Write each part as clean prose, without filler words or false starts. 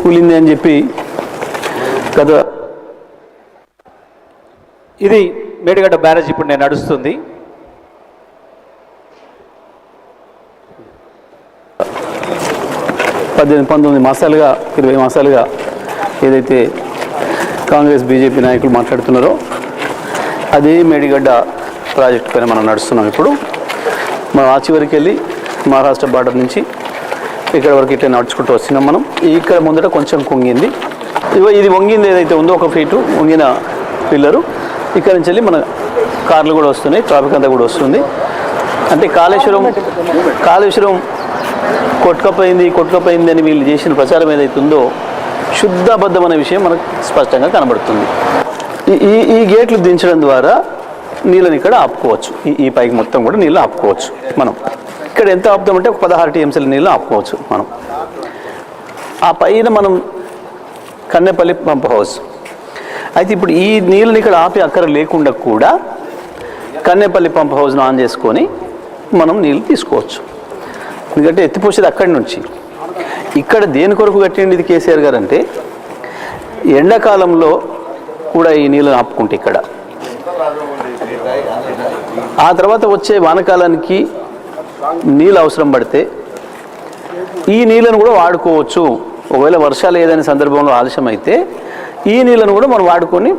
కూలింది అని చెప్పి గత ఇది మేడిగడ్డ బ్యారేజ్ ఇప్పుడు నేను నడుస్తుంది. పద్దెనిమిది 19 మాసాలుగా 20 మాసాలుగా ఏదైతే కాంగ్రెస్ బీజేపీ నాయకులు మాట్లాడుతున్నారో అదే మేడిగడ్డ ప్రాజెక్టు పైన మనం నడుస్తున్నాం. ఇప్పుడు మనం ఆ చివరికి వెళ్ళి మహారాష్ట్ర బార్డర్ నుంచి ఇక్కడ వరకు ఇట్లా నడుచుకుంటూ వస్తున్నాం. మనం ఇక్కడ ముందట కొంచెం కుంగింది, ఇది వంగింది ఏదైతే ఉందో 1 ఫీటు వంగిన పిల్లరు. ఇక్కడ నుంచి వెళ్ళి మన కార్లు కూడా వస్తున్నాయి, ట్రాఫిక్ అంతా కూడా వస్తుంది. అంటే కాళేశ్వరం కొట్టుకపోయింది అని వీళ్ళు చేసిన ప్రచారం ఏదైతే ఉందో శుద్ధబద్ధమైన విషయం మనకు స్పష్టంగా కనబడుతుంది. ఈ గేట్లు దించడం ద్వారా నీళ్ళని ఇక్కడ ఆపుకోవచ్చు. ఈ పైకి మొత్తం కూడా నీళ్ళు ఆపుకోవచ్చు. మనం ఇక్కడ ఎంత ఆపుతామంటే 16 TMCల నీళ్ళు ఆపుకోవచ్చు మనం. ఆ పైన మనం కన్నెపల్లి పంప్ హౌస్ అయితే ఇప్పుడు ఈ నీళ్ళని ఇక్కడ ఆపి అక్కర లేకుండా కూడా కన్నెపల్లి పంప్ హౌస్ను ఆన్ చేసుకొని మనం నీళ్ళు తీసుకోవచ్చు. ఎందుకంటే ఎత్తిపోసేది అక్కడి నుంచి. ఇక్కడ దేని కొరకు కట్టింది ఇది కేసీఆర్ గారు అంటే ఎండాకాలంలో కూడా ఈ నీళ్ళని ఆపుకుంటే ఇక్కడ ఆ తర్వాత వచ్చే వానకాలానికి నీళ్ళు అవసరం పడితే ఈ నీళ్ళను కూడా వాడుకోవచ్చు. ఒకవేళ వర్షాలు ఏదైనా సందర్భంలో ఆలస్యం అయితే ఈ నీళ్ళను కూడా మనం వాడుకొని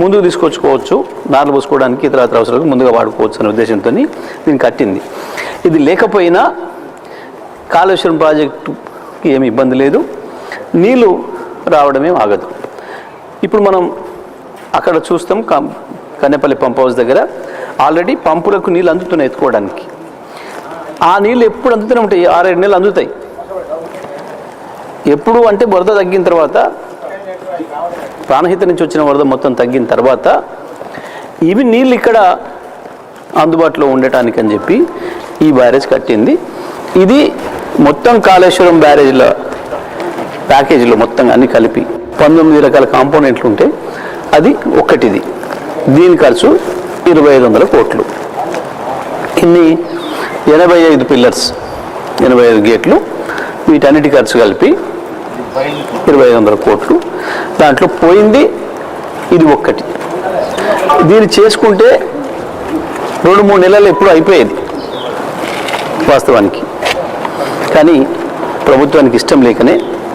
ముందుకు తీసుకొచ్చుకోవచ్చు. నార్లు పోసుకోవడానికి ఇతర అవసరాలకు ముందుగా వాడుకోవచ్చు అనే ఉద్దేశంతో దీన్ని కట్టింది. ఇది లేకపోయినా కాళేశ్వరం ప్రాజెక్టుకి ఏమి ఇబ్బంది లేదు, నీళ్ళు రావడమే ఆగదు. ఇప్పుడు మనం అక్కడ చూస్తాం కన్నెపల్లి పంప్ హౌస్ దగ్గర ఆల్రెడీ పంపులకు నీళ్ళు అందుతున్నాయి ఎత్తుకోవడానికి. ఆ నీళ్ళు ఎప్పుడు అందుతూనే ఉంటాయి, 6-7 నెలలు అందుతాయి. ఎప్పుడు అంటే వరద తగ్గిన తర్వాత, ప్రాణహిత నుంచి వచ్చిన వరద మొత్తం తగ్గిన తర్వాత ఇవి నీళ్ళు ఇక్కడ అందుబాటులో ఉండటానికి అని చెప్పి ఈ బ్యారేజ్ కట్టింది. ఇది మొత్తం కాళేశ్వరం బ్యారేజ్ల ప్యాకేజీలో మొత్తం అన్ని కలిపి 19 రకాల కాంపోనెంట్లు ఉంటే అది ఒక్కటిది. దీని ఖర్చు 2500 కోట్లు. ఇన్ని 85 పిల్లర్స్, 85 గేట్లు, వీటన్నిటి ఖర్చు కలిపి 2500 కోట్లు. దాంట్లో పోయింది ఇది ఒక్కటి. దీన్ని చేసుకుంటే 2-3 నెలలు ఎప్పుడు అయిపోయేది వాస్తవానికి. కానీ ప్రభుత్వానికి ఇష్టం లేకనే